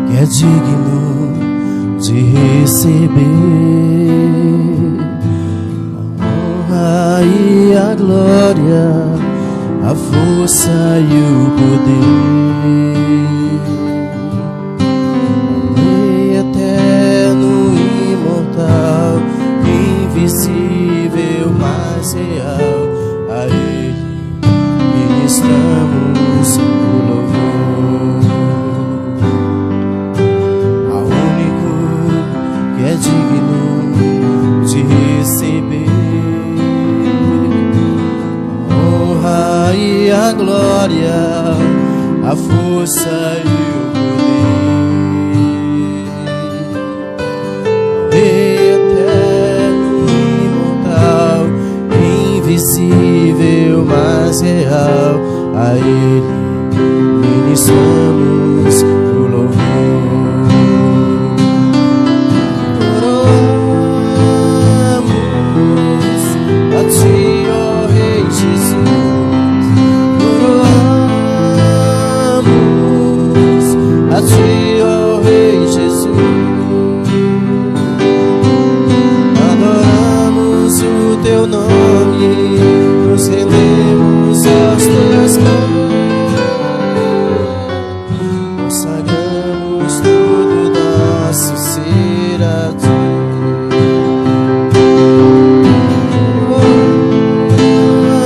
que é digno de receber a honra e a glória, a força e o poder. Rei eterno, imortal, invisível, mas real, a Ele ministramos o louvor. Ao único que é digno de receber a honra e a glória, a força e o poder. Rei eterno, imortal, invisível, mas real, a Ele ministramos o louvor. Oramos a Ti, ó Rei Jesus. Oramos a Ti, ó Rei Jesus. Adoramos o Teu nome, nos rendemos aos Teus pés. Consagramos todo nosso ser a Ti.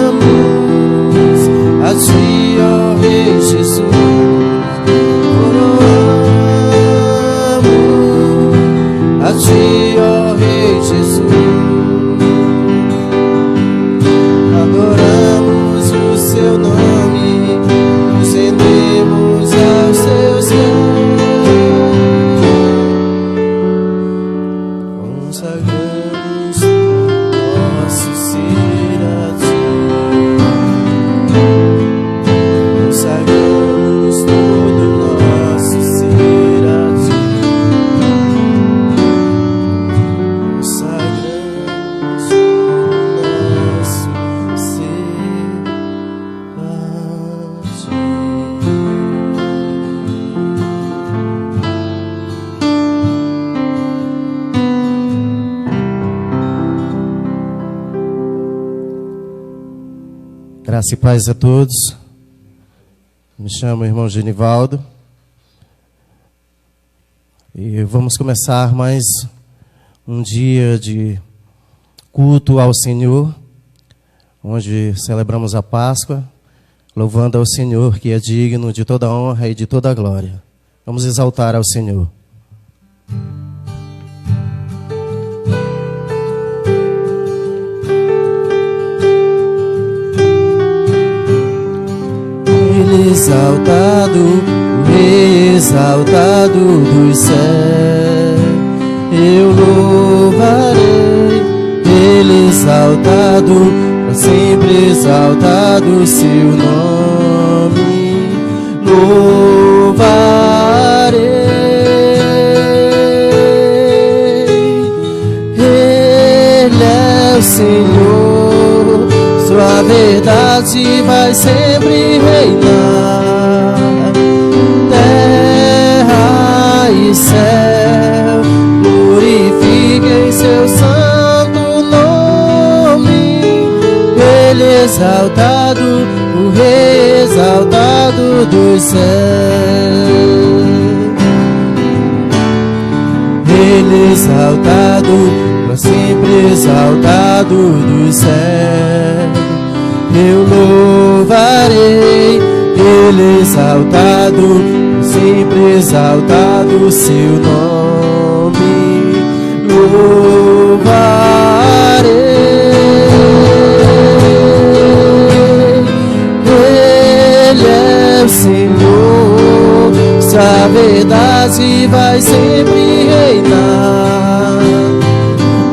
Oramos a Ti, ó Rei Jesus. Oramos a Ti, ó Rei Jesus. Adoramos o Seu nome, nos rendemos aos Teus pés. Consagramos nosso ser a Ti. Consagramos todo nosso ser a Ti. Consagramos nosso ser a Ti. Graça e paz a todos. Me chamo irmão Genivaldo e vamos começar mais um dia de culto ao Senhor, onde celebramos a Páscoa, louvando ao Senhor que é digno de toda honra e de toda glória. Vamos exaltar ao Senhor. Ele exaltado, o Rei exaltado dos céus, eu louvarei. Ele exaltado, para sempre exaltado seu nome, louvarei. Ele é o Senhor, Sua verdade vai sempre reinar. Terra e céu glorifiquem Seu santo nome. Ele exaltado, o Rei exaltado dos céus. Ele exaltado, para sempre exaltado dos céus. Eu louvarei. Ele exaltado, sempre exaltado seu nome, louvarei. Ele é o Senhor, sua verdade vai sempre reinar.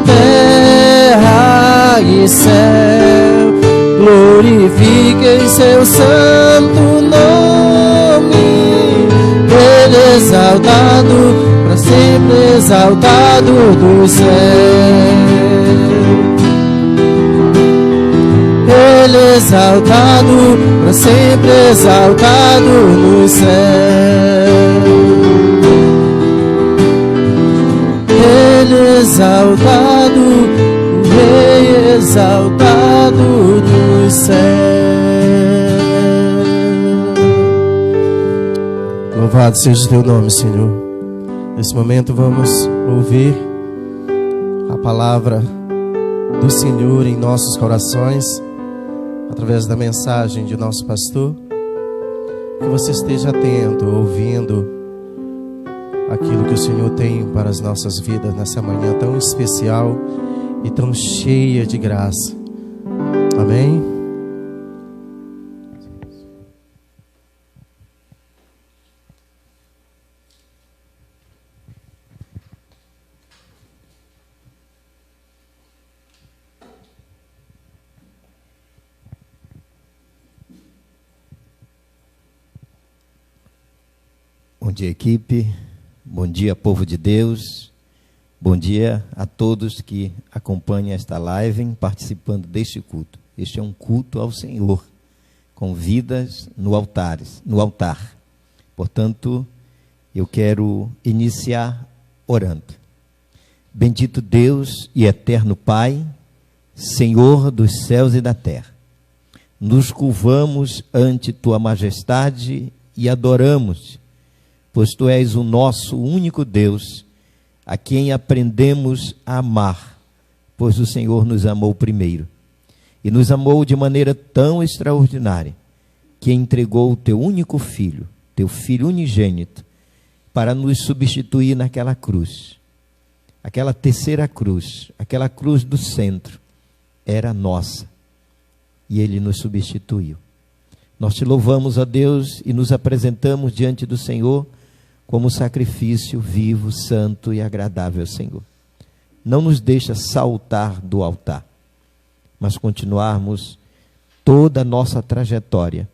Terra e céu glorifiquem seu santo nome. Ele exaltado, para sempre exaltado do céu. Ele exaltado, para sempre exaltado no céu. exaltado, o Rei exaltado dos céus. Louvado seja o teu nome, Senhor. Nesse momento vamos ouvir a palavra do Senhor em nossos corações, através da mensagem de nosso pastor. Que você esteja atento, ouvindo aquilo que o Senhor tem para as nossas vidas nessa manhã tão especial e tão cheia de graça. Amém? Bom dia, equipe. Bom dia, povo de Deus. Bom dia a todos que acompanham esta live, participando deste culto. Este é um culto ao Senhor, com vidas no altar. Portanto, eu quero iniciar orando. Bendito Deus e eterno Pai, Senhor dos céus e da terra, nos curvamos ante Tua majestade e adoramos, pois Tu és o nosso único Deus, a quem aprendemos a amar, pois o Senhor nos amou primeiro. E nos amou de maneira tão extraordinária, que entregou o Teu único Filho, Teu Filho unigênito, para nos substituir naquela cruz. Aquela terceira cruz, aquela cruz do centro, era nossa. E Ele nos substituiu. Nós Te louvamos, ó Deus, e nos apresentamos diante do Senhor como sacrifício vivo, santo e agradável ao Senhor. Não nos deixa saltar do altar, mas continuarmos toda a nossa trajetória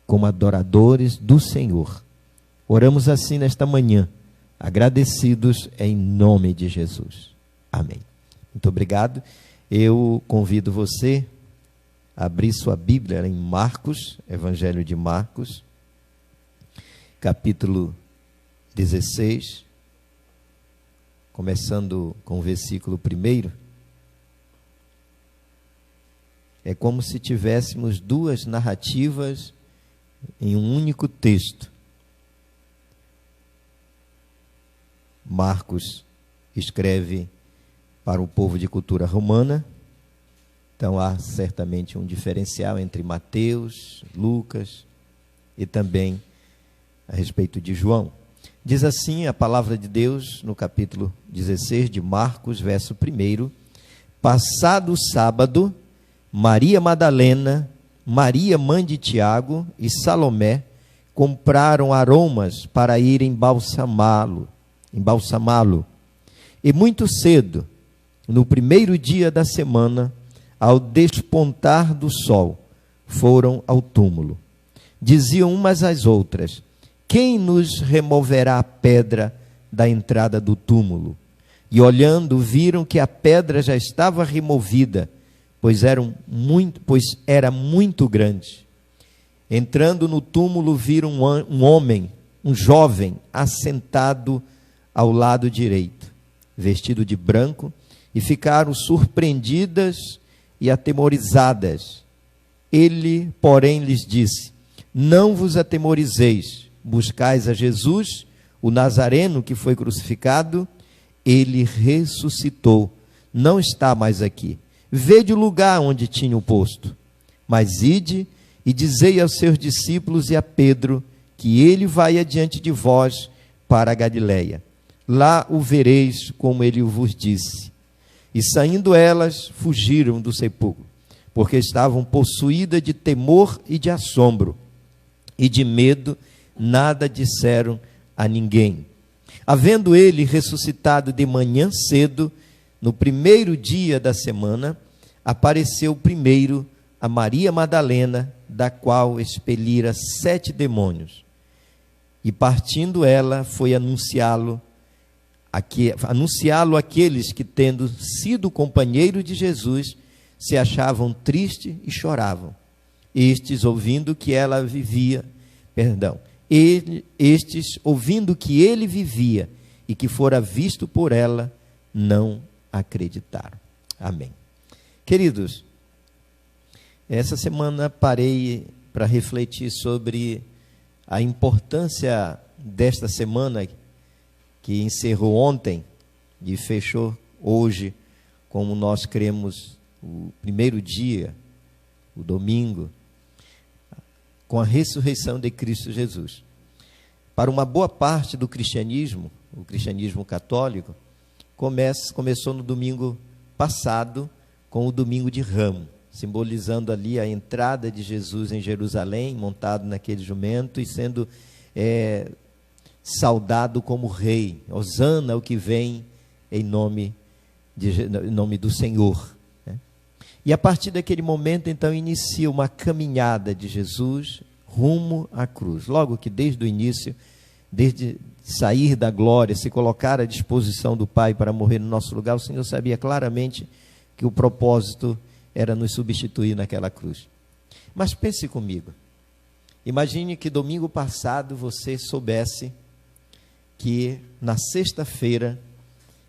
como adoradores do Senhor. Oramos assim nesta manhã, agradecidos em nome de Jesus. Amém. Muito obrigado. Eu convido você a abrir sua Bíblia em Marcos, Evangelho de Marcos, capítulo 16, começando com o versículo 1. É como se tivéssemos duas narrativas em um único texto. Marcos escreve para o povo de cultura romana, então há certamente um diferencial entre Mateus, Lucas e também a respeito de João. Diz assim a palavra de Deus no capítulo 16 de Marcos, verso 1. Passado o sábado, Maria Madalena, Maria mãe de Tiago e Salomé compraram aromas para ir embalsamá-lo. E muito cedo, no primeiro dia da semana, ao despontar do sol, foram ao túmulo. Diziam umas às outras: quem nos removerá a pedra da entrada do túmulo? E olhando, viram que a pedra já estava removida, pois era muito grande. Entrando no túmulo, viram um homem, um jovem, assentado ao lado direito, vestido de branco, e ficaram surpreendidas e atemorizadas. Ele, porém, lhes disse: não vos atemorizeis. Buscais a Jesus, o Nazareno que foi crucificado. Ele ressuscitou, não está mais aqui. Vede o lugar onde tinha o posto. Mas ide e dizei aos seus discípulos e a Pedro que ele vai adiante de vós para a Galileia. Lá o vereis como ele vos disse. E saindo elas, fugiram do sepulcro, porque estavam possuídas de temor e de assombro, e de medo nada disseram a ninguém. Havendo ele ressuscitado de manhã cedo, no primeiro dia da semana, apareceu primeiro a Maria Madalena, da qual expelira 7 demônios. E partindo ela, foi anunciá-lo àqueles que, tendo sido companheiros de Jesus, se achavam tristes e choravam. Estes, ouvindo que ouvindo que ele vivia e que fora visto por ela, não acreditaram. Amém. Queridos, essa semana parei para refletir sobre a importância desta semana que encerrou ontem e fechou hoje, como nós cremos, o primeiro dia, o domingo, com a ressurreição de Cristo Jesus. Para uma boa parte do cristianismo, o cristianismo católico, começou no domingo passado, com o domingo de Ramos, simbolizando ali a entrada de Jesus em Jerusalém, montado naquele jumento e sendo saudado como rei. Hosana, o que vem em nome do Senhor. E a partir daquele momento, então, inicia uma caminhada de Jesus rumo à cruz. Logo que desde o início, desde sair da glória, se colocar à disposição do Pai para morrer no nosso lugar, o Senhor sabia claramente que o propósito era nos substituir naquela cruz. Mas pense comigo, imagine que domingo passado você soubesse que na sexta-feira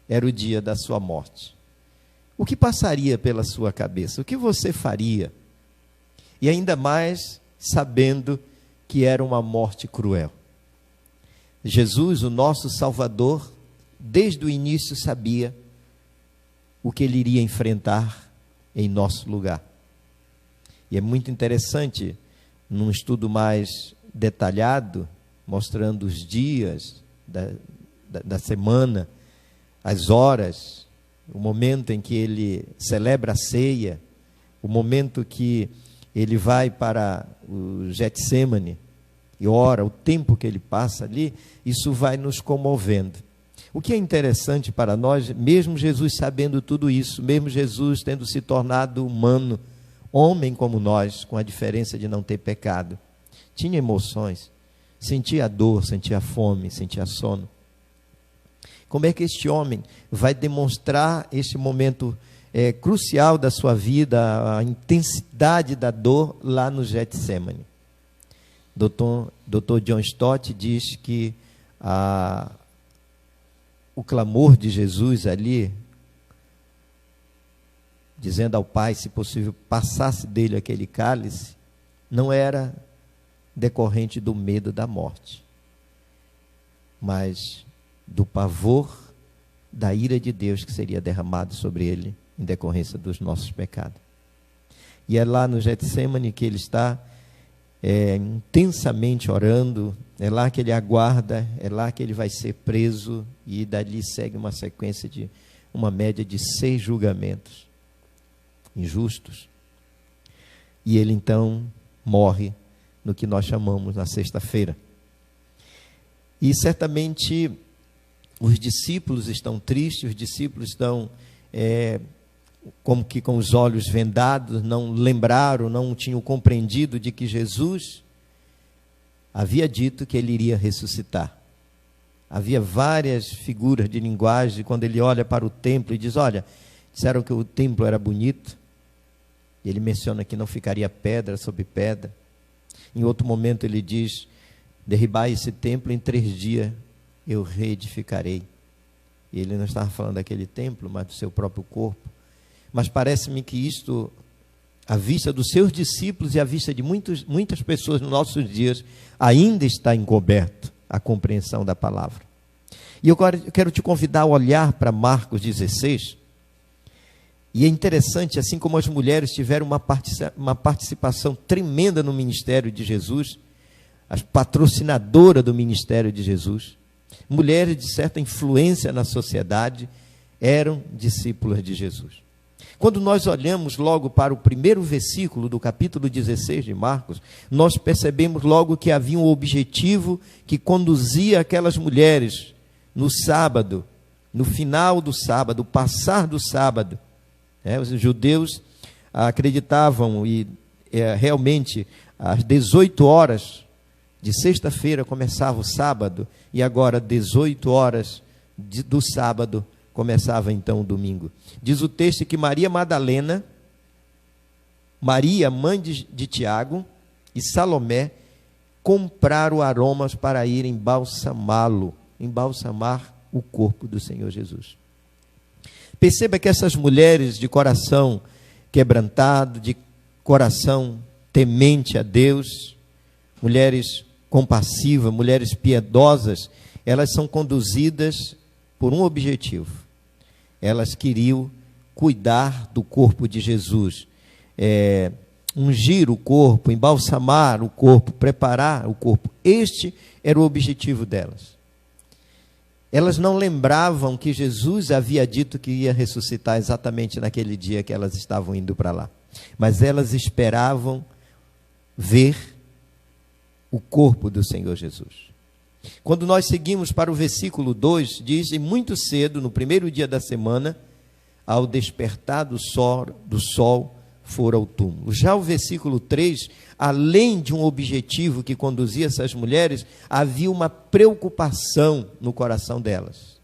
era o dia da sua morte. O que passaria pela sua cabeça? O que você faria? E ainda mais sabendo que era uma morte cruel. Jesus, o nosso Salvador, desde o início sabia o que ele iria enfrentar em nosso lugar. E é muito interessante, num estudo mais detalhado, mostrando os dias da semana, as horas, o momento em que ele celebra a ceia, o momento que ele vai para o Getsêmani e ora, o tempo que ele passa ali, isso vai nos comovendo. O que é interessante para nós, mesmo Jesus sabendo tudo isso, mesmo Jesus tendo se tornado humano, homem como nós, com a diferença de não ter pecado, tinha emoções, sentia dor, sentia fome, sentia sono. Como é que este homem vai demonstrar este momento crucial da sua vida, a intensidade da dor lá no Getsêmani? Dr. John Stott diz que o clamor de Jesus ali, dizendo ao Pai, se possível, passasse dele aquele cálice, não era decorrente do medo da morte, mas do pavor da ira de Deus que seria derramado sobre ele em decorrência dos nossos pecados. E é lá no Getsêmani que ele está intensamente orando, é lá que ele aguarda, é lá que ele vai ser preso, e dali segue uma sequência de uma média de 6 julgamentos injustos. E ele então morre no que nós chamamos na sexta-feira. E certamente os discípulos estão tristes, os discípulos estão como que com os olhos vendados, não lembraram, não tinham compreendido de que Jesus havia dito que ele iria ressuscitar. Havia várias figuras de linguagem, quando ele olha para o templo e diz, olha, disseram que o templo era bonito, e ele menciona que não ficaria pedra sobre pedra. Em outro momento ele diz, derribai esse templo, em 3 dias eu reedificarei. E ele não estava falando daquele templo, mas do seu próprio corpo. Mas parece-me que isto, à vista dos seus discípulos e à vista de muitas pessoas nos nossos dias, ainda está encoberto a compreensão da palavra. E eu quero te convidar a olhar para Marcos 16, e é interessante, assim como as mulheres tiveram uma participação tremenda no ministério de Jesus, as patrocinadoras do ministério de Jesus, mulheres de certa influência na sociedade, eram discípulas de Jesus. Quando nós olhamos logo para o primeiro versículo do capítulo 16 de Marcos, nós percebemos logo que havia um objetivo que conduzia aquelas mulheres no sábado, no final do sábado, passar do sábado. Os judeus acreditavam e realmente às 18 horas de sexta-feira começava o sábado, e agora 18 horas do sábado começava então o domingo. Diz o texto que Maria Madalena, Maria, mãe de Tiago, e Salomé compraram aromas para ir embalsamar o corpo do Senhor Jesus. Perceba que essas mulheres de coração quebrantado, de coração temente a Deus, mulheres compassivas, mulheres piedosas, elas são conduzidas por um objetivo. Elas queriam cuidar do corpo de Jesus, ungir o corpo, embalsamar o corpo, preparar o corpo. Este era o objetivo delas. Elas não lembravam que Jesus havia dito que ia ressuscitar exatamente naquele dia que elas estavam indo para lá. Mas elas esperavam ver o corpo do Senhor Jesus. Quando nós seguimos para o versículo 2, diz: e muito cedo, no primeiro dia da semana, ao despertar do sol, foram ao túmulo. Já o versículo 3, além de um objetivo que conduzia essas mulheres, havia uma preocupação no coração delas.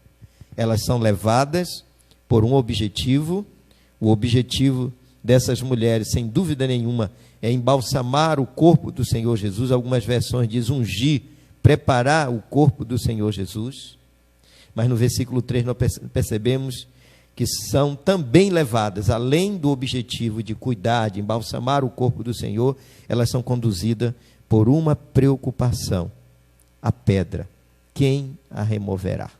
Elas são levadas por um objetivo. O objetivo dessas mulheres, sem dúvida nenhuma, é embalsamar o corpo do Senhor Jesus. Algumas versões dizem ungir, preparar o corpo do Senhor Jesus. Mas no versículo 3 nós percebemos que são também levadas, além do objetivo de cuidar, de embalsamar o corpo do Senhor, elas são conduzidas por uma preocupação: a pedra, quem a removerá?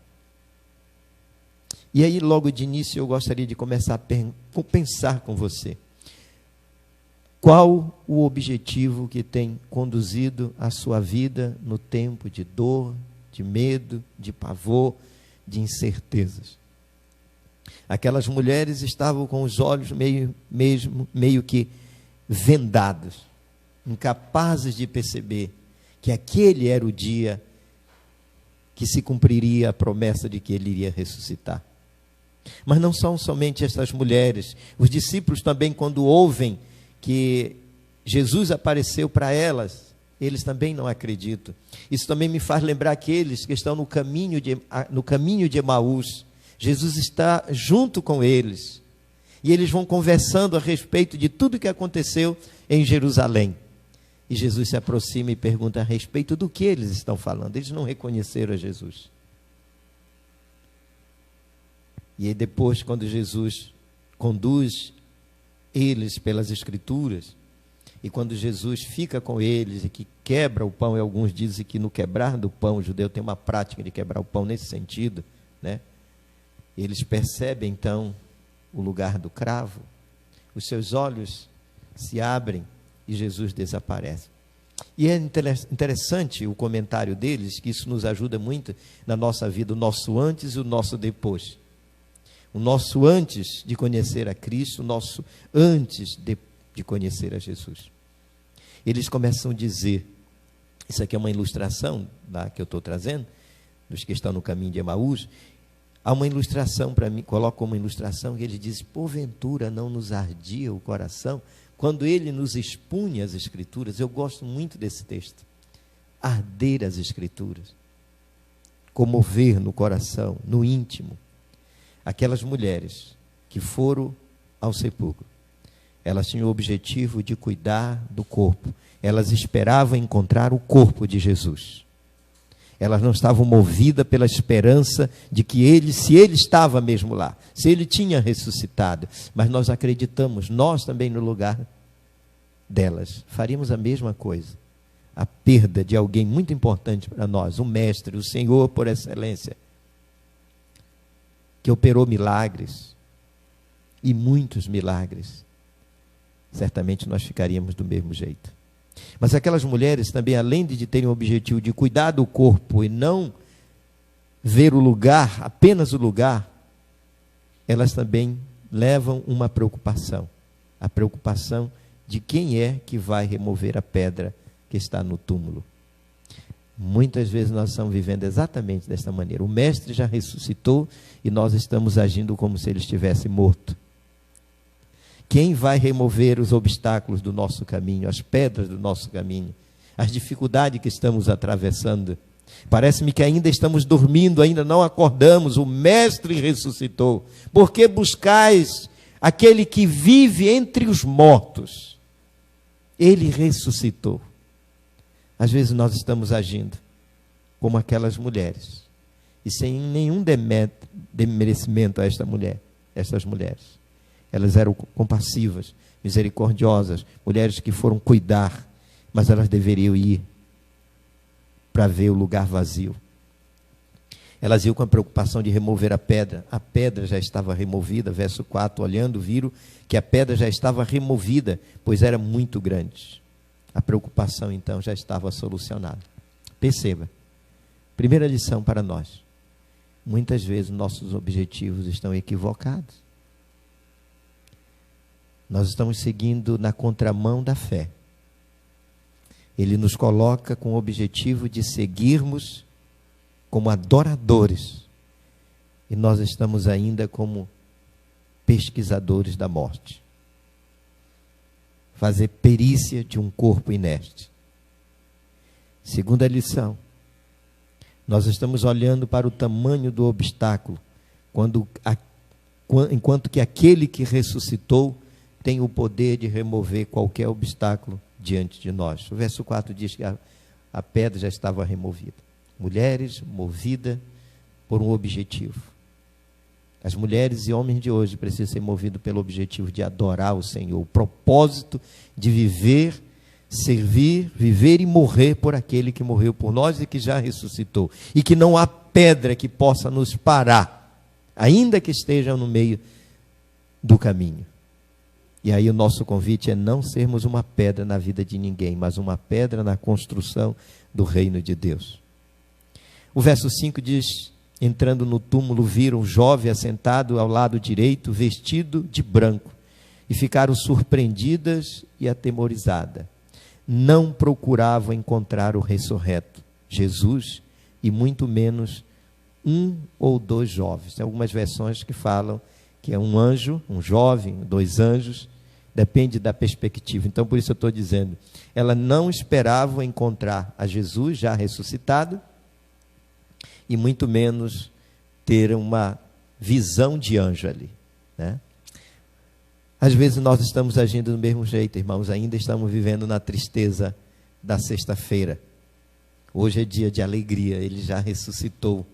E aí, logo de início, eu gostaria de começar a pensar com você. Qual o objetivo que tem conduzido a sua vida no tempo de dor, de medo, de pavor, de incertezas? Aquelas mulheres estavam com os olhos meio que vendados, incapazes de perceber que aquele era o dia que se cumpriria a promessa de que ele iria ressuscitar. Mas não são somente essas mulheres. Os discípulos também, quando ouvem que Jesus apareceu para elas, eles também não acreditam. Isso também me faz lembrar aqueles que estão no caminho de Emaús. Jesus está junto com eles, e eles vão conversando a respeito de tudo que aconteceu em Jerusalém. E Jesus se aproxima e pergunta a respeito do que eles estão falando. Eles não reconheceram a Jesus. E aí depois, quando Jesus conduz eles pelas Escrituras, e quando Jesus fica com eles e que quebra o pão, e alguns dizem que no quebrar do pão, o judeu tem uma prática de quebrar o pão nesse sentido, né? Eles percebem então o lugar do cravo, os seus olhos se abrem e Jesus desaparece. E é interessante o comentário deles, que isso nos ajuda muito na nossa vida, o nosso antes e o nosso depois. O nosso antes de conhecer a Cristo, o nosso antes de conhecer a Jesus. Eles começam a dizer, isso aqui é uma ilustração que eu estou trazendo, dos que estão no caminho de Emaús. Há uma ilustração para mim, coloca uma ilustração que ele diz: porventura não nos ardia o coração quando ele nos expunha as Escrituras. Eu gosto muito desse texto. Arder as Escrituras, comover no coração, no íntimo. Aquelas mulheres que foram ao sepulcro, elas tinham o objetivo de cuidar do corpo. Elas esperavam encontrar o corpo de Jesus. Elas não estavam movidas pela esperança de que se ele estava mesmo lá, se ele tinha ressuscitado. Mas nós acreditamos, nós também no lugar delas, faríamos a mesma coisa. A perda de alguém muito importante para nós, o Mestre, o Senhor por excelência, que operou milagres, e muitos milagres, certamente nós ficaríamos do mesmo jeito. Mas aquelas mulheres também, além de terem o objetivo de cuidar do corpo e não ver o lugar, apenas o lugar, elas também levam uma preocupação. A preocupação de quem é que vai remover a pedra que está no túmulo. Muitas vezes nós estamos vivendo exatamente desta maneira. O Mestre já ressuscitou e nós estamos agindo como se ele estivesse morto. Quem vai remover os obstáculos do nosso caminho, as pedras do nosso caminho, as dificuldades que estamos atravessando? Parece-me que ainda estamos dormindo, ainda não acordamos. O Mestre ressuscitou. Por que buscais aquele que vive entre os mortos? Ele ressuscitou. Às vezes nós estamos agindo como aquelas mulheres, e sem nenhum demerecimento a esta mulher. essas mulheres. Elas eram compassivas, misericordiosas, mulheres que foram cuidar, mas elas deveriam ir para ver o lugar vazio. Elas iam com a preocupação de remover a pedra já estava removida, verso 4, olhando, viram que a pedra já estava removida, pois era muito grande. A preocupação então já estava solucionada. Perceba, primeira lição para nós, muitas vezes nossos objetivos estão equivocados. Nós estamos seguindo na contramão da fé. Ele nos coloca com o objetivo de seguirmos como adoradores. E nós estamos ainda como pesquisadores da morte. Fazer perícia de um corpo inerte. Segunda lição. Nós estamos olhando para o tamanho do obstáculo, enquanto que aquele que ressuscitou tem o poder de remover qualquer obstáculo diante de nós. O verso 4 diz que a pedra já estava removida. Mulheres movidas por um objetivo. As mulheres e homens de hoje precisam ser movidos pelo objetivo de adorar o Senhor, o propósito de viver, servir, viver e morrer por aquele que morreu por nós e que já ressuscitou. E que não há pedra que possa nos parar, ainda que estejam no meio do caminho. E aí o nosso convite é não sermos uma pedra na vida de ninguém, mas uma pedra na construção do reino de Deus. O verso 5 diz: entrando no túmulo, viram um jovem assentado ao lado direito, vestido de branco, e ficaram surpreendidas e atemorizadas. Não procuravam encontrar o ressurreto, Jesus, e muito menos um ou dois jovens. Tem algumas versões que falam que é um anjo, um jovem, dois anjos, depende da perspectiva. Então, por isso eu estou dizendo, ela não esperava encontrar a Jesus já ressuscitado, e muito menos ter uma visão de anjo ali, né? Às vezes nós estamos agindo do mesmo jeito, irmãos, ainda estamos vivendo na tristeza da sexta-feira. Hoje é dia de alegria, ele já ressuscitou,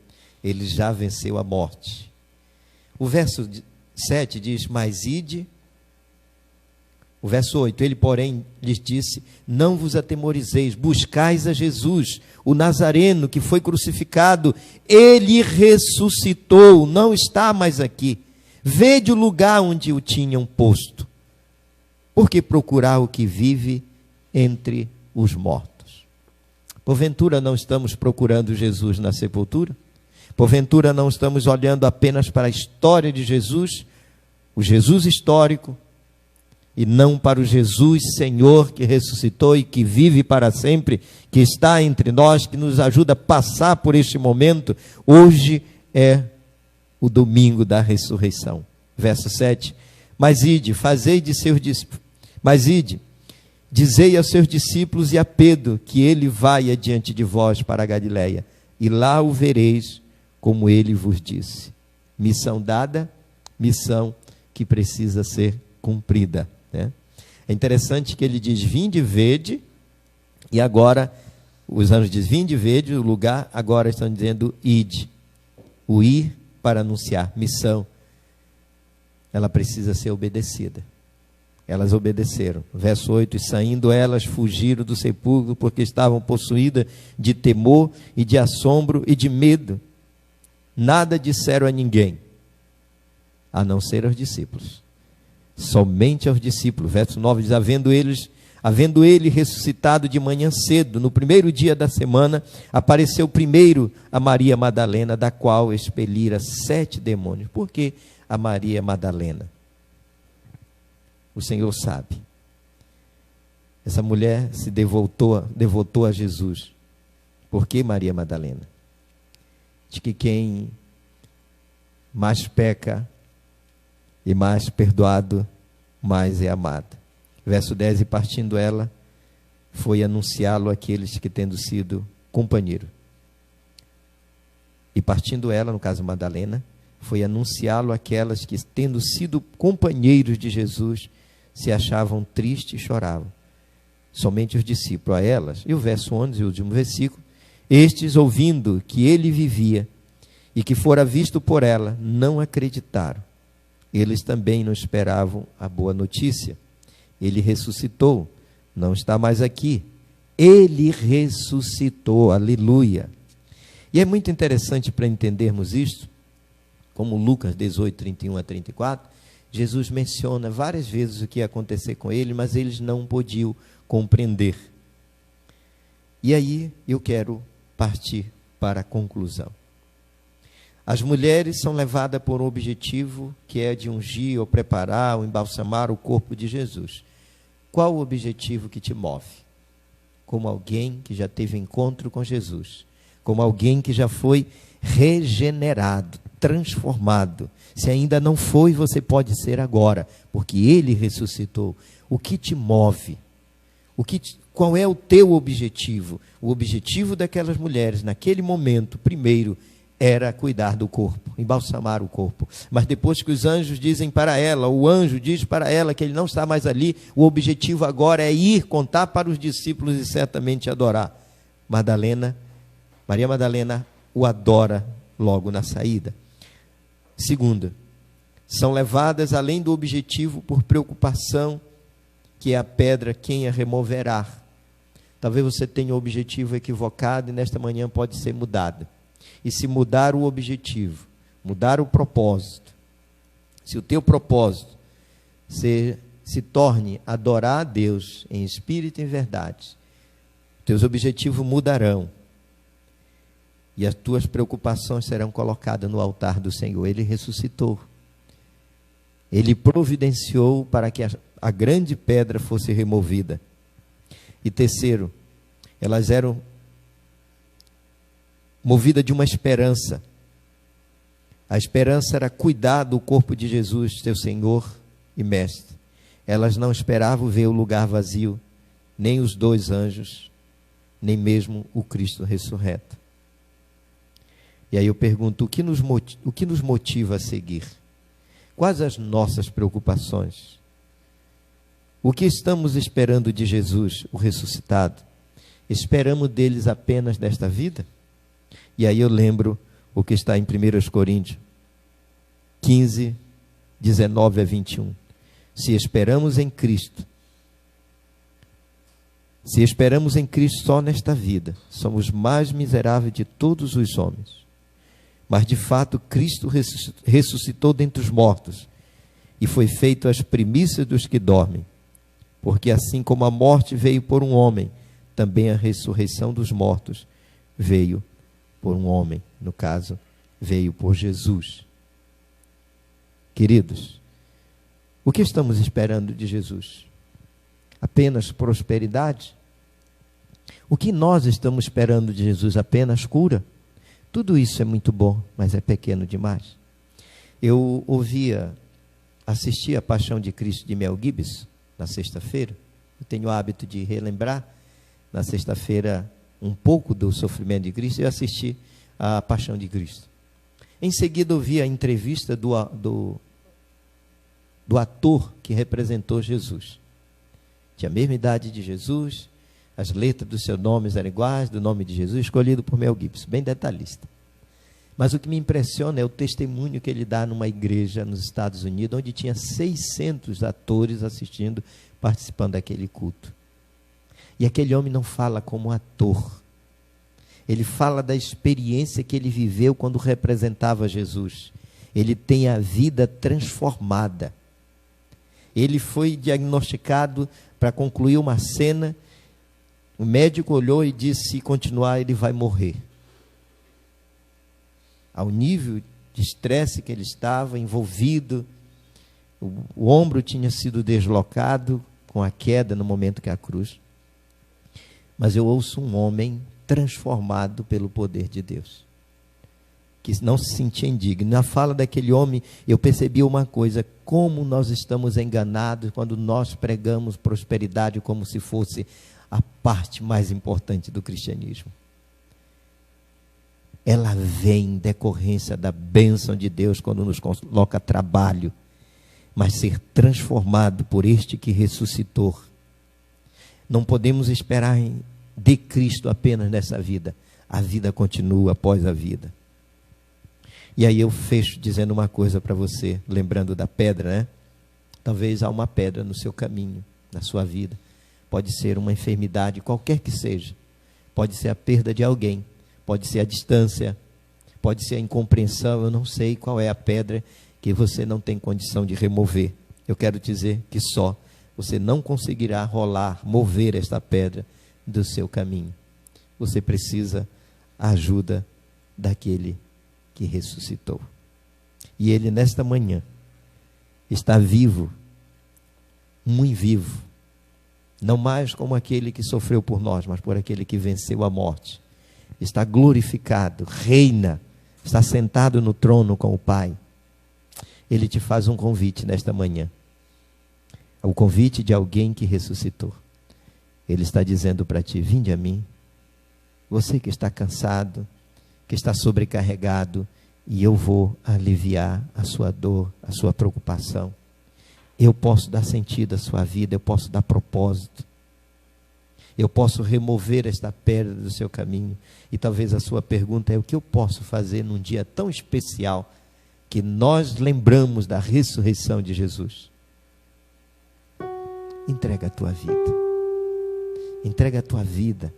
ele já venceu a morte. O verso 7 diz: mas ide. O verso 8, ele porém lhes disse: não vos atemorizeis, buscais a Jesus, o Nazareno que foi crucificado. Ele ressuscitou, não está mais aqui. Vede o lugar onde o tinham posto. Por que procurar o que vive entre os mortos? Porventura não estamos procurando Jesus na sepultura? Porventura não estamos olhando apenas para a história de Jesus, o Jesus histórico, e não para o Jesus Senhor que ressuscitou e que vive para sempre, que está entre nós, que nos ajuda a passar por este momento? Hoje é o domingo da ressurreição. Verso 7, mas ide, fazei de seus discípulos, mas ide, dizei aos seus discípulos e a Pedro que ele vai adiante de vós para a Galileia, e lá o vereis como ele vos disse. Missão dada, missão que precisa ser cumprida, né? É interessante que ele diz: vinde e vede, e agora os anjos dizem: vinde e vede o lugar, agora estão dizendo ide. O ir para anunciar, missão, ela precisa ser obedecida. Elas obedeceram. Verso 8, e saindo elas fugiram do sepulcro, porque estavam possuídas de temor e de assombro e de medo. Nada disseram a ninguém, a não ser aos discípulos. Somente aos discípulos. Verso 9 diz: havendo ele ressuscitado de manhã cedo, no primeiro dia da semana, apareceu primeiro a Maria Madalena, da qual expelira 7 demônios. Por que a Maria Madalena? O Senhor sabe. Essa mulher se devotou a Jesus. Por que Maria Madalena? De que quem mais peca e mais perdoado, mais é amado. Verso 10, e partindo ela, foi anunciá-lo àqueles que tendo sido companheiro. E partindo ela, no caso Madalena, foi anunciá-lo àquelas que tendo sido companheiros de Jesus, se achavam tristes e choravam. Somente os discípulos a elas. E o verso 11, o último versículo, estes ouvindo que ele vivia e que fora visto por ela, não acreditaram. Eles também não esperavam a boa notícia. Ele ressuscitou, não está mais aqui. Ele ressuscitou, aleluia. E é muito interessante para entendermos isto, como Lucas 18, 31 a 34, Jesus menciona várias vezes o que ia acontecer com ele, mas eles não podiam compreender. E aí eu quero partir para a conclusão. As mulheres são levadas por um objetivo que é de ungir ou preparar ou embalsamar o corpo de Jesus. Qual o objetivo que te move? Como alguém que já teve encontro com Jesus, como alguém que já foi regenerado, transformado. Se ainda não foi, você pode ser agora, porque Ele ressuscitou. O que te move? Qual é o teu objetivo? O objetivo daquelas mulheres, naquele momento, primeiro, era cuidar do corpo, embalsamar o corpo. Mas depois que os anjos dizem para ela, o anjo diz para ela que ele não está mais ali, o objetivo agora é ir contar para os discípulos e certamente adorar. Maria Madalena o adora logo na saída. Segunda, são levadas além do objetivo por preocupação, que é a pedra quem a removerá. Talvez você tenha um objetivo equivocado e nesta manhã pode ser mudado. E se mudar o objetivo, mudar o propósito, se o teu propósito se torne adorar a Deus em espírito e em verdade, teus objetivos mudarão e as tuas preocupações serão colocadas no altar do Senhor. Ele ressuscitou. Ele providenciou para que a grande pedra fosse removida. E terceiro, elas eram movida de uma esperança. A esperança era cuidar do corpo de Jesus, seu Senhor e Mestre. Elas não esperavam ver o lugar vazio, nem os dois anjos, nem mesmo o Cristo ressurreto. E aí eu pergunto, o que nos motiva a seguir? Quais as nossas preocupações? O que estamos esperando de Jesus, o ressuscitado? Esperamos deles apenas desta vida? E aí eu lembro o que está em 1 Coríntios 15, 19 a 21. Se esperamos em Cristo só nesta vida, somos mais miseráveis de todos os homens. Mas de fato Cristo ressuscitou dentre os mortos e foi feito as primícias dos que dormem. Porque assim como a morte veio por um homem, também a ressurreição dos mortos veio por um homem, no caso, veio por Jesus. Queridos, o que estamos esperando de Jesus? Apenas prosperidade? O que nós estamos esperando de Jesus? Apenas cura? Tudo isso é muito bom, mas é pequeno demais. Eu assisti a Paixão de Cristo de Mel Gibson, na sexta-feira. Eu tenho o hábito de relembrar, na sexta-feira, um pouco do sofrimento de Cristo. Eu assisti a Paixão de Cristo. Em seguida, eu vi a entrevista do ator que representou Jesus. Tinha a mesma idade de Jesus, as letras dos seus nomes eram iguais, do nome de Jesus, escolhido por Mel Gibson, bem detalhista. Mas o que me impressiona é o testemunho que ele dá numa igreja nos Estados Unidos, onde tinha 600 atores assistindo, participando daquele culto. E aquele homem não fala como ator. Ele fala da experiência que ele viveu quando representava Jesus. Ele tem a vida transformada. Ele foi diagnosticado para concluir uma cena. O médico olhou e disse: se continuar, ele vai morrer. Ao nível de estresse que ele estava envolvido, o ombro tinha sido deslocado com a queda no momento que a cruz. Mas eu ouço um homem transformado pelo poder de Deus, que não se sentia indigno. Na fala daquele homem, eu percebi uma coisa: como nós estamos enganados quando nós pregamos prosperidade como se fosse a parte mais importante do cristianismo. Ela vem em decorrência da bênção de Deus quando nos coloca trabalho, mas ser transformado por este que ressuscitou. Não podemos esperar de Cristo apenas nessa vida. A vida continua após a vida. E aí eu fecho dizendo uma coisa para você, lembrando da pedra, né? Talvez há uma pedra no seu caminho, na sua vida. Pode ser uma enfermidade, qualquer que seja. Pode ser a perda de alguém, pode ser a distância, pode ser a incompreensão. Eu não sei qual é a pedra que você não tem condição de remover. Eu quero dizer que só você não conseguirá mover esta pedra do seu caminho. Você precisa da ajuda daquele que ressuscitou. E ele nesta manhã está vivo, muito vivo, não mais como aquele que sofreu por nós, mas por aquele que venceu a morte. Está glorificado, reina, está sentado no trono com o Pai. Ele te faz um convite nesta manhã, o convite de alguém que ressuscitou. Ele está dizendo para ti: vinde a mim, você que está cansado, que está sobrecarregado, e eu vou aliviar a sua dor, a sua preocupação. Eu posso dar sentido à sua vida, eu posso dar propósito. Eu posso remover esta pedra do seu caminho. E talvez a sua pergunta é: o que eu posso fazer num dia tão especial que nós lembramos da ressurreição de Jesus? Entrega a tua vida. Entrega a tua vida.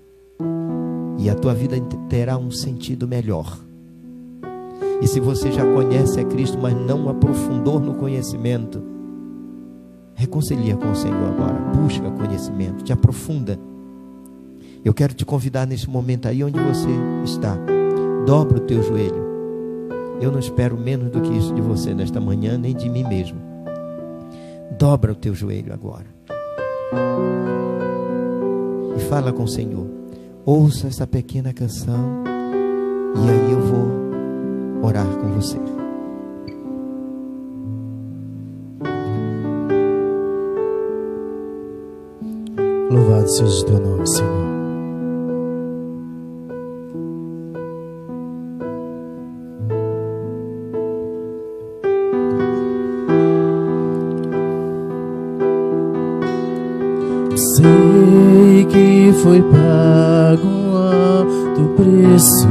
E a tua vida terá um sentido melhor. E se você já conhece a Cristo, mas não aprofundou no conhecimento, reconcilia com o Senhor agora. Busca conhecimento, te aprofunda. Eu quero te convidar nesse momento aí onde você está. Dobra o teu joelho. Eu não espero menos do que isso de você nesta manhã, nem de mim mesmo. Dobra o teu joelho agora. E fala com o Senhor. Ouça essa pequena canção. E aí eu vou orar com você. Louvado seja o teu nome, Senhor. Sei que foi pago um alto preço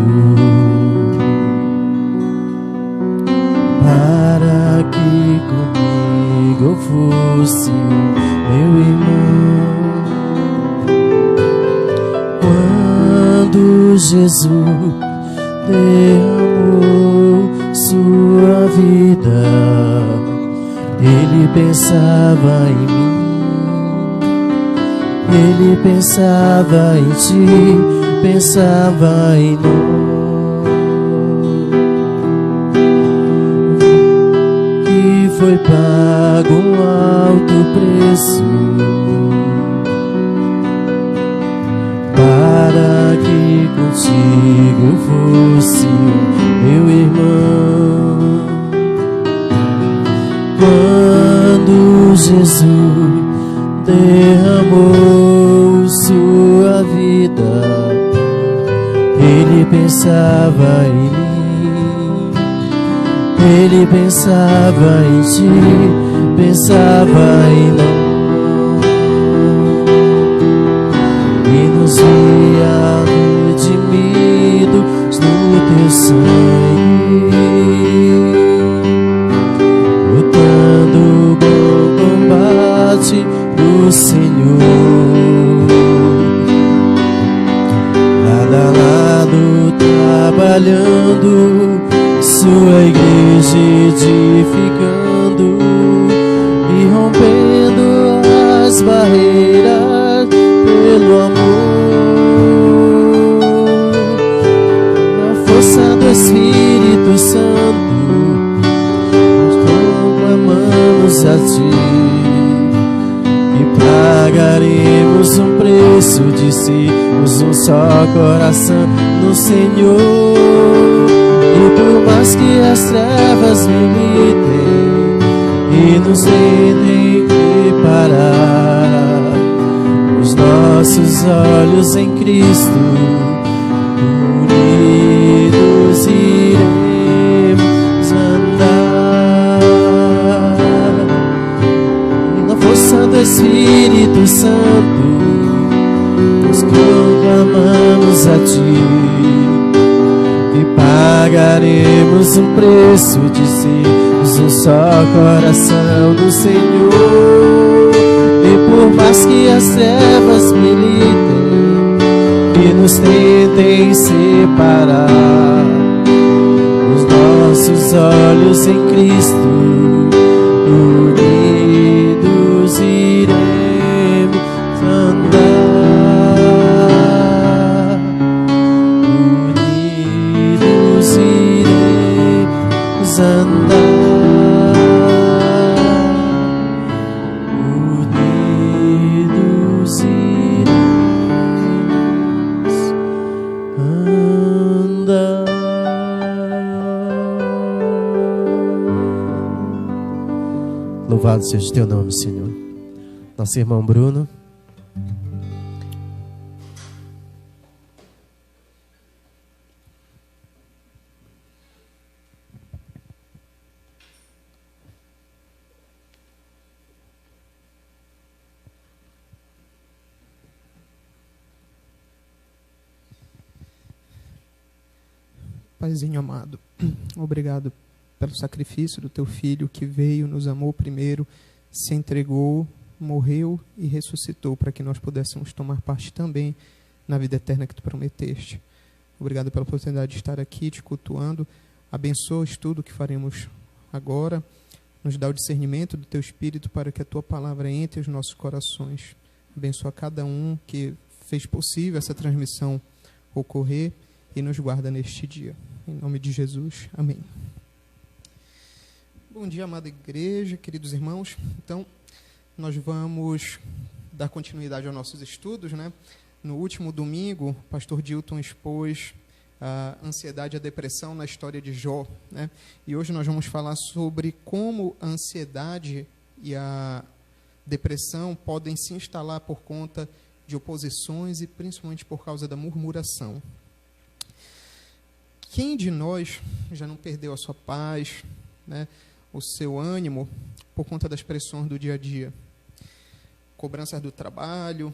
para que comigo fosse meu irmão. Quando Jesus derramou sua vida, Ele pensava em mim. Ele pensava em ti, pensava em nós. Que foi pago um alto preço para que contigo fosse meu irmão. Quando Jesus derramou sua vida, Ele pensava em mim. Ele pensava em ti, pensava em nós, e nos via redimidos no teu sangue, lutando o bom combate do Senhor, lado a lado trabalhando, sua igreja edificando e rompendo as barreiras pelo amor. Na força do Espírito Santo, nós proclamamos a ti e pagaremos um preço de sermos um só coração no Senhor. E por mais que as trevas militem e nos tentem preparar, os nossos olhos em Cristo, unidos iremos andar. E na força do Espírito Santo, nós proclamamos a ti e pagaremos temos um preço, dizemos um só coração do Senhor. E por mais que as trevas militem e nos tentem separar, os nossos olhos em Cristo unidos iremos andar, unidos iremos andar, unidos iremos andar. Louvado seja o teu nome, Senhor. Nosso irmão Bruno. Paizinho amado, obrigado pelo sacrifício do teu filho que veio, nos amou primeiro, se entregou, morreu e ressuscitou para que nós pudéssemos tomar parte também na vida eterna que tu prometeste. Obrigado pela oportunidade de estar aqui te cultuando. Abençoa o estudo que faremos agora. Nos dá o discernimento do teu Espírito para que a tua palavra entre os nossos corações. Abençoa cada um que fez possível essa transmissão ocorrer e nos guarda neste dia. Em nome de Jesus, amém. Bom dia, amada igreja, queridos irmãos. Então, nós vamos dar continuidade aos nossos estudos, né? No último domingo, o pastor Dilton expôs a ansiedade e a depressão na história de Jó, né? E hoje nós vamos falar sobre como a ansiedade e a depressão podem se instalar por conta de oposições e principalmente por causa da murmuração. Quem de nós já não perdeu a sua paz, né, o seu ânimo por conta das pressões do dia a dia? Cobranças do trabalho,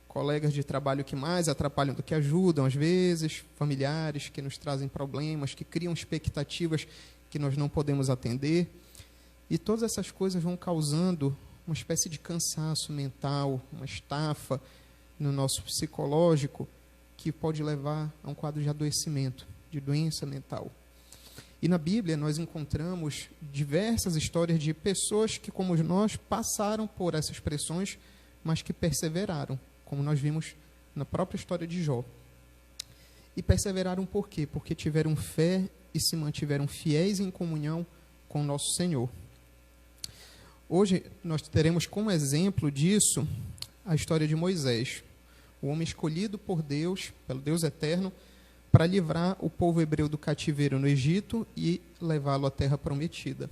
colegas de trabalho que mais atrapalham do que ajudam às vezes, familiares que nos trazem problemas, que criam expectativas que nós não podemos atender. E todas essas coisas vão causando uma espécie de cansaço mental, uma estafa no nosso psicológico, que pode levar a um quadro de adoecimento, de doença mental. E na Bíblia nós encontramos diversas histórias de pessoas que, como nós, passaram por essas pressões, mas que perseveraram, como nós vimos na própria história de Jó. E perseveraram por quê? Porque tiveram fé e se mantiveram fiéis em comunhão com o nosso Senhor. Hoje nós teremos como exemplo disso a história de Moisés, o homem escolhido por Deus, pelo Deus eterno, para livrar o povo hebreu do cativeiro no Egito e levá-lo à terra prometida.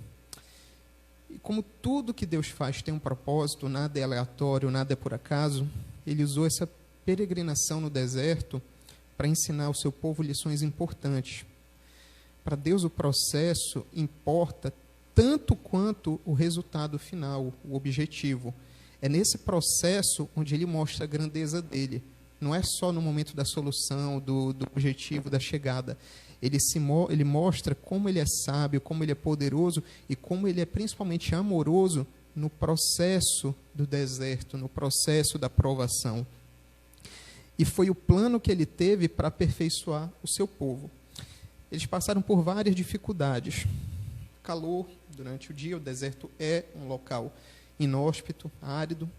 E como tudo que Deus faz tem um propósito, nada é aleatório, nada é por acaso, ele usou essa peregrinação no deserto para ensinar ao seu povo lições importantes. Para Deus o processo importa tanto quanto o resultado final, o objetivo. É nesse processo onde ele mostra a grandeza dele. Não é só no momento da solução, do objetivo, da chegada. Ele mostra como ele é sábio, como ele é poderoso e como ele é principalmente amoroso no processo do deserto, no processo da provação. E foi o plano que ele teve para aperfeiçoar o seu povo. Eles passaram por várias dificuldades. Calor durante o dia, o deserto é um local inóspito, árido.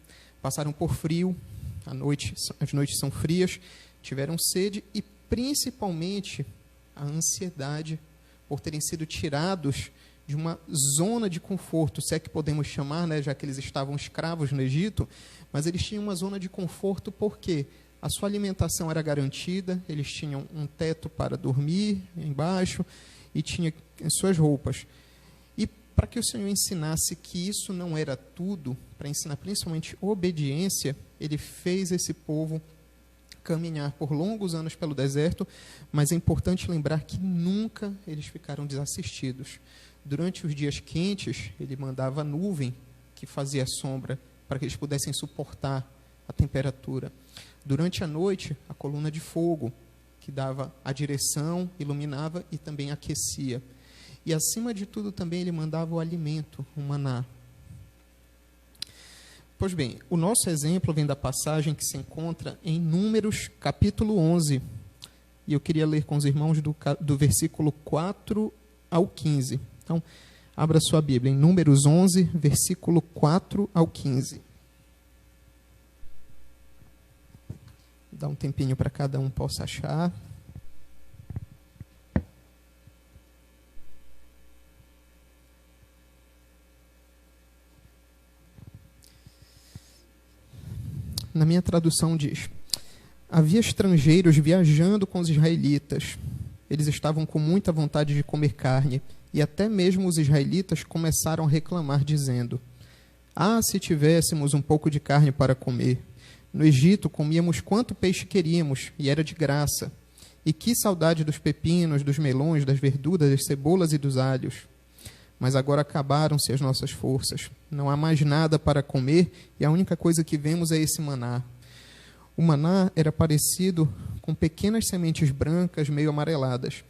Passaram por frio, as noites são frias, tiveram sede e principalmente a ansiedade por terem sido tirados de uma zona de conforto, se é que podemos chamar, né, já que eles estavam escravos no Egito, mas eles tinham uma zona de conforto porque a sua alimentação era garantida, eles tinham um teto para dormir embaixo e tinham as suas roupas. E para que o Senhor ensinasse que isso não era tudo, para ensinar principalmente obediência, ele fez esse povo caminhar por longos anos pelo deserto, mas é importante lembrar que nunca eles ficaram desassistidos. Durante os dias quentes, ele mandava nuvem que fazia sombra para que eles pudessem suportar a temperatura. Durante a noite, a coluna de fogo que dava a direção, iluminava e também aquecia. E, acima de tudo, também ele mandava o alimento, o maná. Pois bem, o nosso exemplo vem da passagem que se encontra em Números, capítulo 11. E eu queria ler com os irmãos do versículo 4 ao 15. Então, abra sua Bíblia em Números 11, versículo 4 ao 15. Dá um tempinho para cada um possa achar. Na minha tradução diz: havia estrangeiros viajando com os israelitas. Eles estavam com muita vontade de comer carne, e até mesmo os israelitas começaram a reclamar, dizendo: ah, se tivéssemos um pouco de carne para comer! No Egito comíamos quanto peixe queríamos, e era de graça. E que saudade dos pepinos, dos melões, das verduras, das cebolas e dos alhos! Mas agora acabaram-se as nossas forças. Não há mais nada para comer, e a única coisa que vemos é esse maná. O maná era parecido com pequenas sementes brancas, meio amareladas.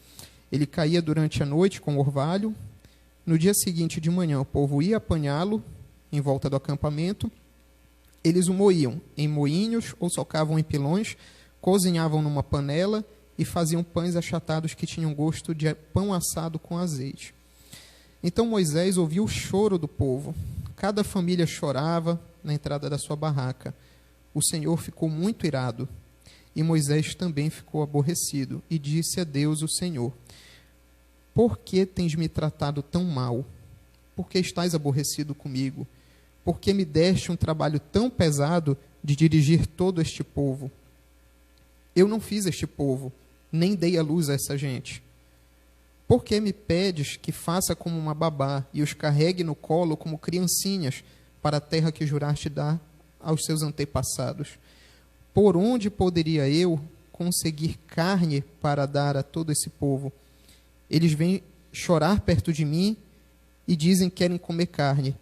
Ele caía durante a noite com orvalho. No dia seguinte de manhã, o povo ia apanhá-lo em volta do acampamento. Eles o moíam em moinhos ou socavam em pilões, cozinhavam numa panela e faziam pães achatados que tinham gosto de pão assado com azeite. Então Moisés ouviu o choro do povo. Cada família chorava na entrada da sua barraca. O Senhor ficou muito irado. E Moisés também ficou aborrecido. E disse a Deus, o Senhor: por que tens me tratado tão mal? Por que estás aborrecido comigo? Por que me deste um trabalho tão pesado de dirigir todo este povo? Eu não fiz este povo, nem dei à luz a essa gente. Por que me pedes que faça como uma babá e os carregue no colo como criancinhas para a terra que juraste dar aos seus antepassados? Por onde poderia eu conseguir carne para dar a todo esse povo? Eles vêm chorar perto de mim e dizem que querem comer carne.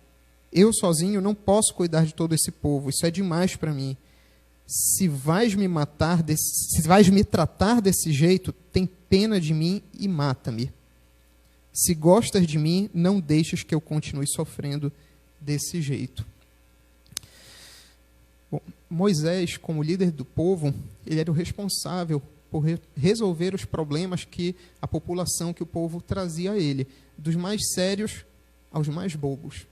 Eu sozinho não posso cuidar de todo esse povo, isso é demais para mim. Se vais me tratar desse jeito, tem pena de mim e mata-me. Se gostas de mim, não deixes que eu continue sofrendo desse jeito. Bom, Moisés, como líder do povo, ele era o responsável por resolver os problemas que a população, que o povo trazia a ele, dos mais sérios aos mais bobos.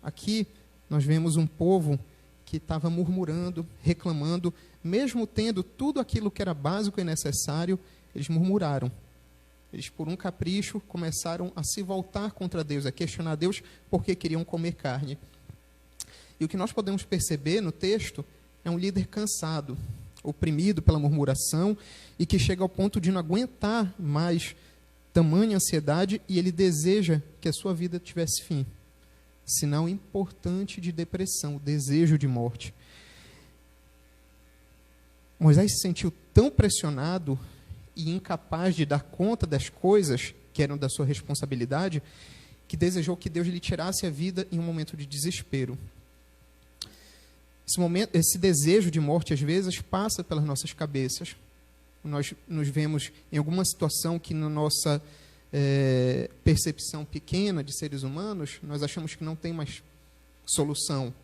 Aqui nós vemos um povo que estava murmurando, reclamando, mesmo tendo tudo aquilo que era básico e necessário, eles murmuraram. Eles, por um capricho, começaram a se voltar contra Deus, a questionar Deus porque queriam comer carne. E o que nós podemos perceber no texto é um líder cansado, oprimido pela murmuração e que chega ao ponto de não aguentar mais tamanha ansiedade e ele deseja que a sua vida tivesse fim. Sinal importante de depressão, desejo de morte. Moisés se sentiu tão pressionado e incapaz de dar conta das coisas que eram da sua responsabilidade, que desejou que Deus lhe tirasse a vida em um momento de desespero. Esse desejo de morte, às vezes, passa pelas nossas cabeças. Nós nos vemos em alguma situação que, na nossa percepção pequena de seres humanos, nós achamos que não tem mais solução,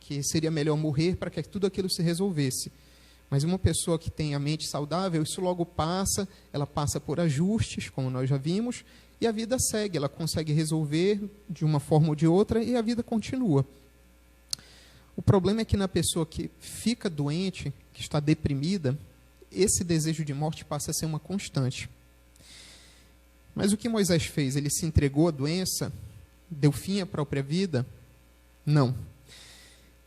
que seria melhor morrer para que tudo aquilo se resolvesse. Mas uma pessoa que tem a mente saudável, isso logo passa, ela passa por ajustes, como nós já vimos, e a vida segue, ela consegue resolver de uma forma ou de outra e a vida continua. O problema é que na pessoa que fica doente, que está deprimida, esse desejo de morte passa a ser uma constante. Mas o que Moisés fez? Ele se entregou à doença? Deu fim à própria vida? Não.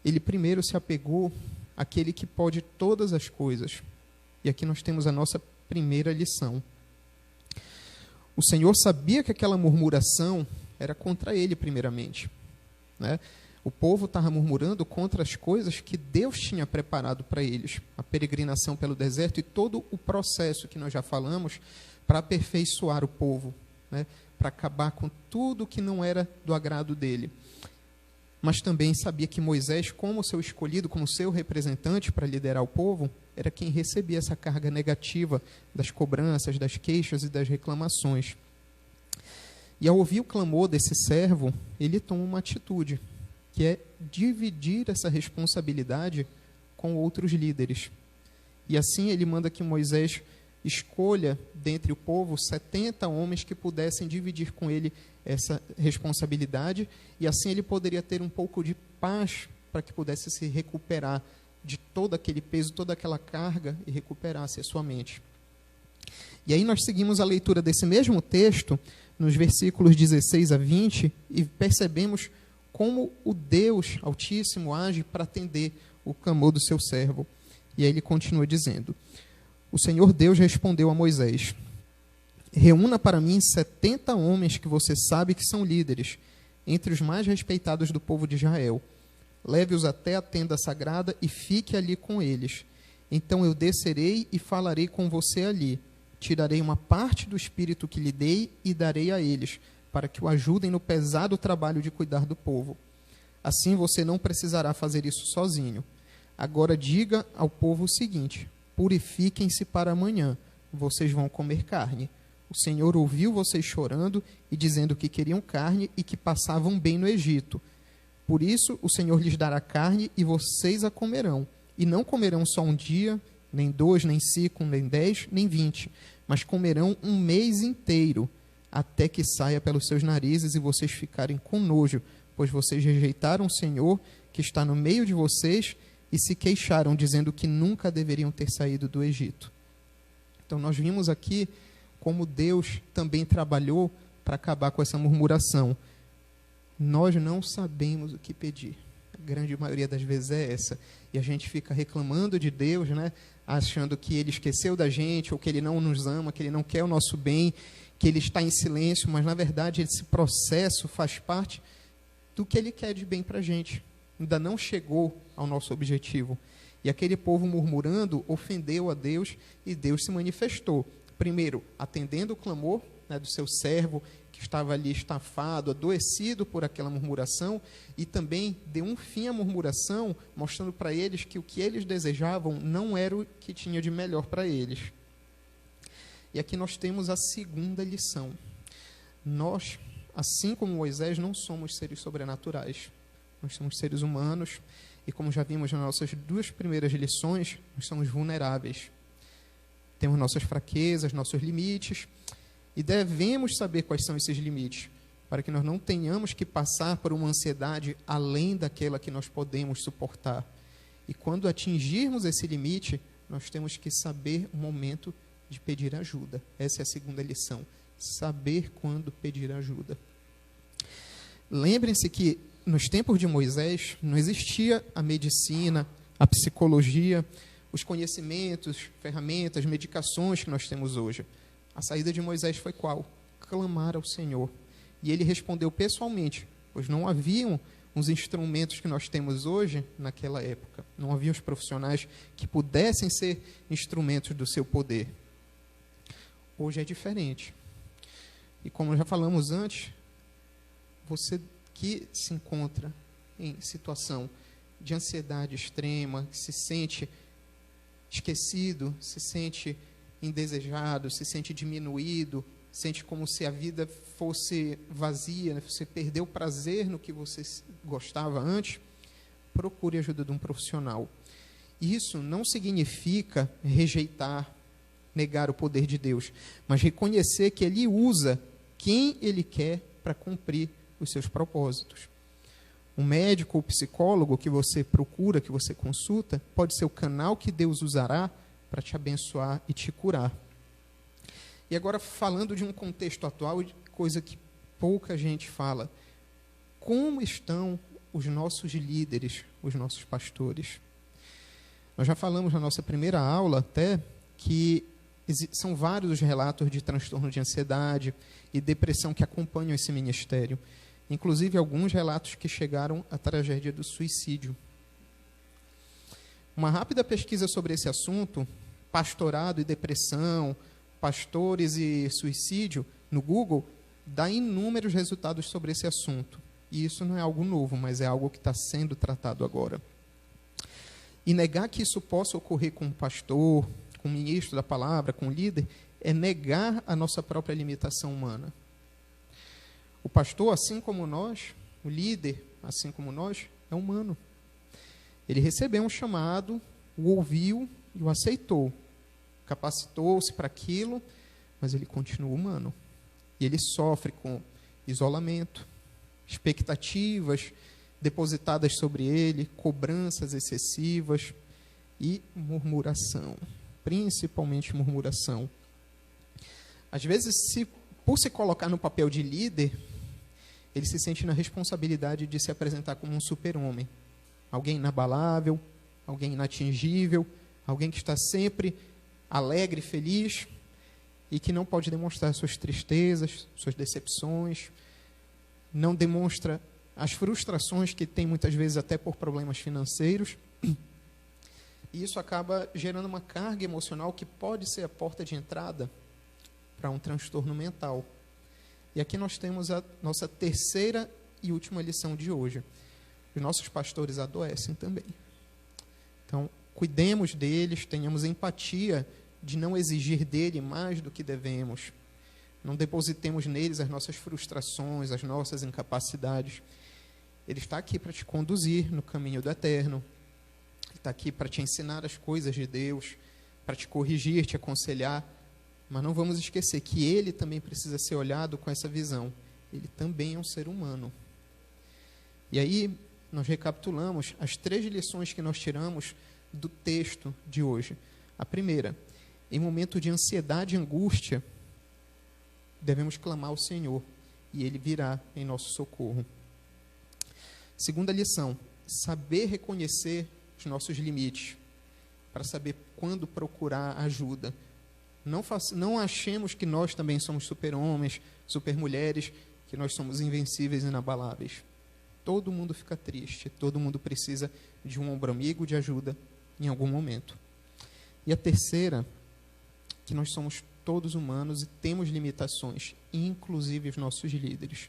Ele primeiro se apegou àquele que pode todas as coisas. E aqui nós temos a nossa primeira lição. O Senhor sabia que aquela murmuração era contra ele, primeiramente, né? O povo estava murmurando contra as coisas que Deus tinha preparado para eles. A peregrinação pelo deserto e todo o processo que nós já falamos para aperfeiçoar o povo, né? Para acabar com tudo que não era do agrado dele. mas também sabia que Moisés, como seu escolhido, como seu representante para liderar o povo, era quem recebia essa carga negativa das cobranças, das queixas e das reclamações. E ao ouvir o clamor desse servo, ele toma uma atitude, que é dividir essa responsabilidade com outros líderes. E assim ele manda que Moisés escolha dentre o povo 70 homens que pudessem dividir com ele essa responsabilidade, e assim ele poderia ter um pouco de paz para que pudesse se recuperar de todo aquele peso, toda aquela carga, e recuperasse a sua mente. E aí nós seguimos a leitura desse mesmo texto, nos versículos 16 a 20, e percebemos como o Deus Altíssimo age para atender o clamor do seu servo. E aí ele continua dizendo: o Senhor Deus respondeu a Moisés: reúna para mim 70 homens que você sabe que são líderes, entre os mais respeitados do povo de Israel. Leve-os até a tenda sagrada e fique ali com eles. Então eu descerei e falarei com você ali. Tirarei uma parte do espírito que lhe dei e darei a eles, para que o ajudem no pesado trabalho de cuidar do povo. Assim você não precisará fazer isso sozinho. Agora diga ao povo o seguinte: purifiquem-se para amanhã, vocês vão comer carne. O Senhor ouviu vocês chorando e dizendo que queriam carne e que passavam bem no Egito. Por isso o Senhor lhes dará carne e vocês a comerão. E não comerão só um dia, nem 2, nem 5, nem 10, nem 20, mas comerão um mês inteiro, até que saia pelos seus narizes e vocês ficarem com nojo, pois vocês rejeitaram o Senhor, que está no meio de vocês, e se queixaram, dizendo que nunca deveriam ter saído do Egito. Então nós vimos aqui como Deus também trabalhou para acabar com essa murmuração. Nós não sabemos o que pedir. A grande maioria das vezes é essa. E a gente fica reclamando de Deus, né? Achando que Ele esqueceu da gente, ou que Ele não nos ama, que Ele não quer o nosso bem, que Ele está em silêncio, mas na verdade esse processo faz parte do que Ele quer de bem para a gente. Ainda não chegou ao nosso objetivo. E aquele povo murmurando ofendeu a Deus, e Deus se manifestou. Primeiro, atendendo o clamor, né, do seu servo, que estava ali estafado, adoecido por aquela murmuração, e também deu um fim à murmuração, mostrando para eles que o que eles desejavam não era o que tinha de melhor para eles. E aqui nós temos a segunda lição. Nós, assim como Moisés, não somos seres sobrenaturais. Nós somos seres humanos, e como já vimos nas nossas 2 primeiras lições, nós somos vulneráveis. Temos nossas fraquezas, nossos limites, e devemos saber quais são esses limites, para que nós não tenhamos que passar por uma ansiedade além daquela que nós podemos suportar. E quando atingirmos esse limite, nós temos que saber o momento de pedir ajuda. Essa é a segunda lição, saber quando pedir ajuda. Lembrem-se que nos tempos de Moisés não existia a medicina, a psicologia, os conhecimentos, ferramentas, medicações que nós temos hoje. A saída de Moisés foi qual? Clamar ao Senhor. E ele respondeu pessoalmente, pois não haviam os instrumentos que nós temos hoje naquela época. Não havia os profissionais que pudessem ser instrumentos do seu poder. Hoje é diferente. E como já falamos antes, você que se encontra em situação de ansiedade extrema, que se sente esquecido, se sente indesejado, se sente diminuído, sente como se a vida fosse vazia, né? Você perdeu o prazer no que você gostava antes, procure a ajuda de um profissional. Isso não significa rejeitar, negar o poder de Deus, mas reconhecer que Ele usa quem Ele quer para cumprir os seus propósitos. Um médico ou psicólogo que você procura, que você consulta, pode ser o canal que Deus usará para te abençoar e te curar. E agora, falando de um contexto atual, coisa que pouca gente fala, como estão os nossos líderes, os nossos pastores? Nós já falamos na nossa primeira aula até que são vários os relatos de transtorno de ansiedade e depressão que acompanham esse ministério. Inclusive, alguns relatos que chegaram à tragédia do suicídio. Uma rápida pesquisa sobre esse assunto, pastorado e depressão, pastores e suicídio, no Google, dá inúmeros resultados sobre esse assunto. E isso não é algo novo, mas é algo que está sendo tratado agora. E negar que isso possa ocorrer com o pastor, com o ministro da palavra, com o líder, é negar a nossa própria limitação humana. O pastor, assim como nós, o líder, assim como nós, é humano. Ele recebeu um chamado, o ouviu e o aceitou. Capacitou-se para aquilo, mas ele continua humano. E ele sofre com isolamento, expectativas depositadas sobre ele, cobranças excessivas e murmuração, principalmente murmuração. Às vezes, por se colocar no papel de líder, ele se sente na responsabilidade de se apresentar como um super-homem, alguém inabalável, alguém inatingível, alguém que está sempre alegre, feliz e que não pode demonstrar suas tristezas, suas decepções, não demonstra as frustrações que tem muitas vezes até por problemas financeiros. E isso acaba gerando uma carga emocional que pode ser a porta de entrada para um transtorno mental. E aqui nós temos a nossa terceira e última lição de hoje. Os nossos pastores adoecem também. Então, cuidemos deles, tenhamos empatia de não exigir dele mais do que devemos. Não depositemos neles as nossas frustrações, as nossas incapacidades. Ele está aqui para te conduzir no caminho do eterno. Ele está aqui para te ensinar as coisas de Deus, para te corrigir, te aconselhar. Mas não vamos esquecer que ele também precisa ser olhado com essa visão. Ele também é um ser humano. E aí, nós recapitulamos as 3 lições que nós tiramos do texto de hoje. A primeira, em momento de ansiedade e angústia, devemos clamar ao Senhor e Ele virá em nosso socorro. Segunda lição, saber reconhecer os nossos limites, para saber quando procurar ajuda. Não achemos que nós também somos super-homens, super-mulheres, que nós somos invencíveis e inabaláveis. Todo mundo fica triste, todo mundo precisa de um ombro amigo, de ajuda, em algum momento. E a terceira, que nós somos todos humanos e temos limitações, inclusive os nossos líderes.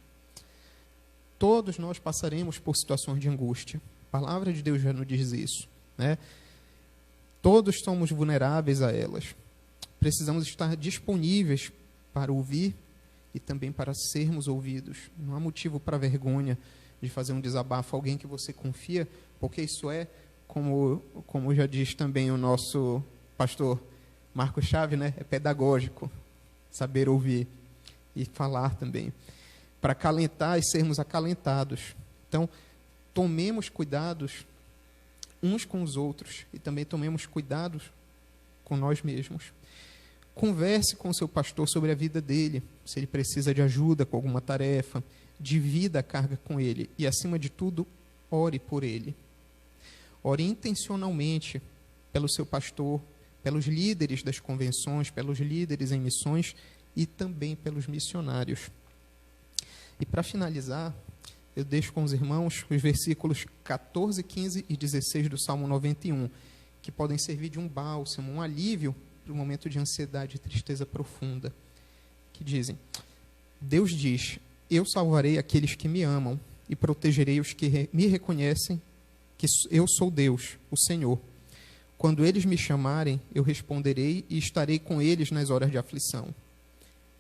Todos nós passaremos por situações de angústia. A palavra de Deus já nos diz isso, né? Todos somos vulneráveis a elas. Precisamos estar disponíveis para ouvir e também para sermos ouvidos. Não há motivo para vergonha de fazer um desabafo a alguém que você confia, porque isso é, como já diz também o nosso pastor Marcos Chave, né? É pedagógico, saber ouvir e falar também, para acalentar e sermos acalentados. Então, tomemos cuidados uns com os outros e também tomemos cuidados com nós mesmos. Converse com o seu pastor sobre a vida dele, se ele precisa de ajuda com alguma tarefa, divida a carga com ele e, acima de tudo, ore por ele. Ore intencionalmente pelo seu pastor, pelos líderes das convenções, pelos líderes em missões e também pelos missionários. E para finalizar, eu deixo com os irmãos os versículos 14, 15 e 16 do Salmo 91, que podem servir de um bálsamo, um alívio para o momento de ansiedade e tristeza profunda, que dizem: Deus diz, eu salvarei aqueles que me amam e protegerei os que me reconhecem que eu sou Deus, o Senhor. Quando eles me chamarem, eu responderei e estarei com eles nas horas de aflição.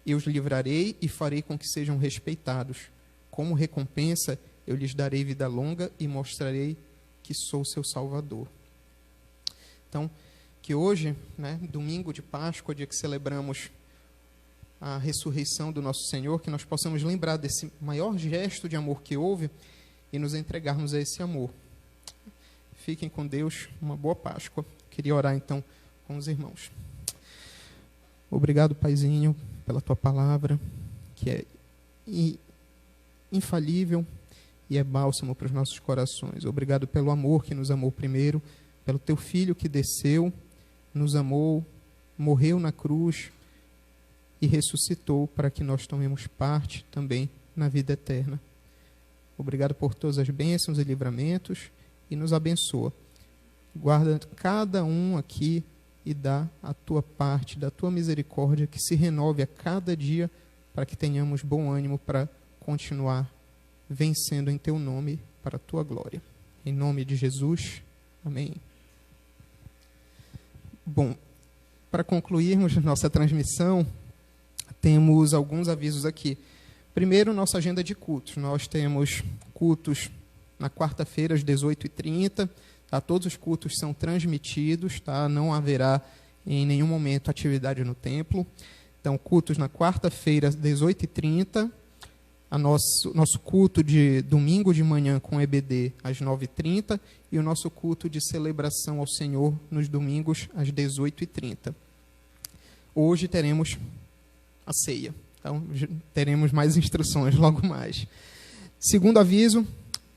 Eu os livrarei e farei com que sejam respeitados. Como recompensa, eu lhes darei vida longa e mostrarei que sou seu Salvador. Então, que hoje, né, domingo de Páscoa, dia que celebramos a ressurreição do nosso Senhor, que nós possamos lembrar desse maior gesto de amor que houve e nos entregarmos a esse amor. Fiquem com Deus, uma boa Páscoa. Queria orar então com os irmãos. Obrigado, Paizinho, pela tua palavra, que é infalível e é bálsamo para os nossos corações. Obrigado pelo amor que nos amou primeiro, pelo teu Filho que desceu, nos amou, morreu na cruz e ressuscitou para que nós tomemos parte também na vida eterna. Obrigado por todas as bênçãos e livramentos e nos abençoa. Guarda cada um aqui e dá a tua parte, da tua misericórdia, que se renove a cada dia para que tenhamos bom ânimo para continuar vencendo em teu nome para a tua glória. Em nome de Jesus, amém. Bom, para concluirmos nossa transmissão, temos alguns avisos aqui. Primeiro, nossa agenda de cultos. Nós temos cultos na quarta-feira, às 18h30. Tá? Todos os cultos são transmitidos, tá? Não haverá em nenhum momento atividade no templo. Então, cultos na quarta-feira, às 18h30. Nosso culto de domingo de manhã com EBD, às 9h30. E o nosso culto de celebração ao Senhor nos domingos, às 18h30. Hoje teremos a ceia. Então, teremos mais instruções logo mais. Segundo aviso,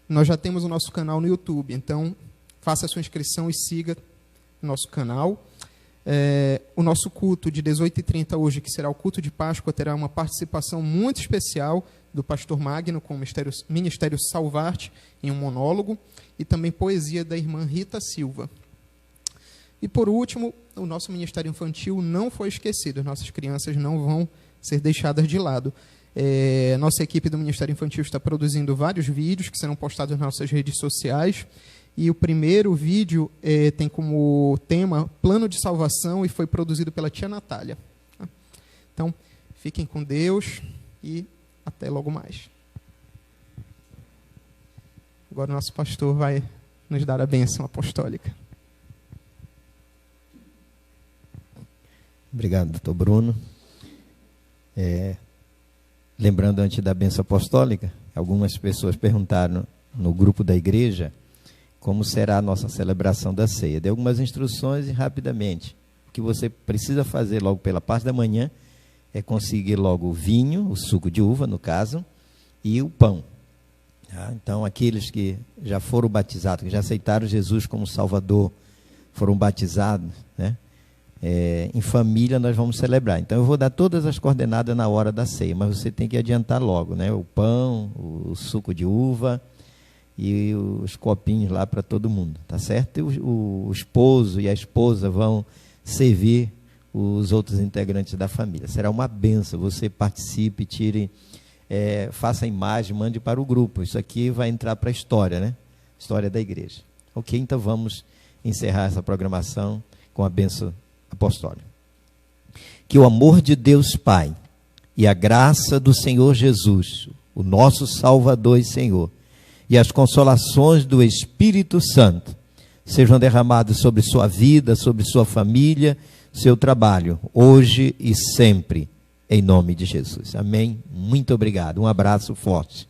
nós já temos o nosso canal no YouTube. Então, faça a sua inscrição e siga o nosso canal. O nosso culto de 18h30 hoje, que será o culto de Páscoa, terá uma participação muito especial do pastor Magno com o Ministério Salvarte em um monólogo e também poesia da irmã Rita Silva. E por último, o nosso Ministério Infantil não foi esquecido, nossas crianças não vão ser deixadas de lado. Nossa equipe do Ministério Infantil está produzindo vários vídeos que serão postados nas nossas redes sociais. E o primeiro vídeo tem como tema Plano de Salvação e foi produzido pela tia Natália. Então, fiquem com Deus e até logo mais. Agora o nosso pastor vai nos dar a bênção apostólica. Obrigado, doutor Bruno. Lembrando, antes da bênção apostólica, algumas pessoas perguntaram no grupo da igreja como será a nossa celebração da ceia. Dei algumas instruções e, rapidamente, o que você precisa fazer logo pela parte da manhã é conseguir logo o vinho, o suco de uva, no caso, e o pão. Tá? Então, aqueles que já foram batizados, que já aceitaram Jesus como Salvador, foram batizados, né? Em família nós vamos celebrar. Então eu vou dar todas as coordenadas na hora da ceia, mas você tem que adiantar logo, né? O pão, o suco de uva e os copinhos lá para todo mundo, tá certo? E o esposo e a esposa vão servir os outros integrantes da família. Será uma bênção, você participe, tire, faça a imagem, mande para o grupo. Isso aqui vai entrar para a história, né? História da igreja. Ok, então vamos encerrar essa programação com a bênção apostólica. Que o amor de Deus Pai e a graça do Senhor Jesus, o nosso Salvador e Senhor, e as consolações do Espírito Santo sejam derramados sobre sua vida, sobre sua família, seu trabalho, hoje e sempre, em nome de Jesus. Amém? Muito obrigado. Um abraço forte.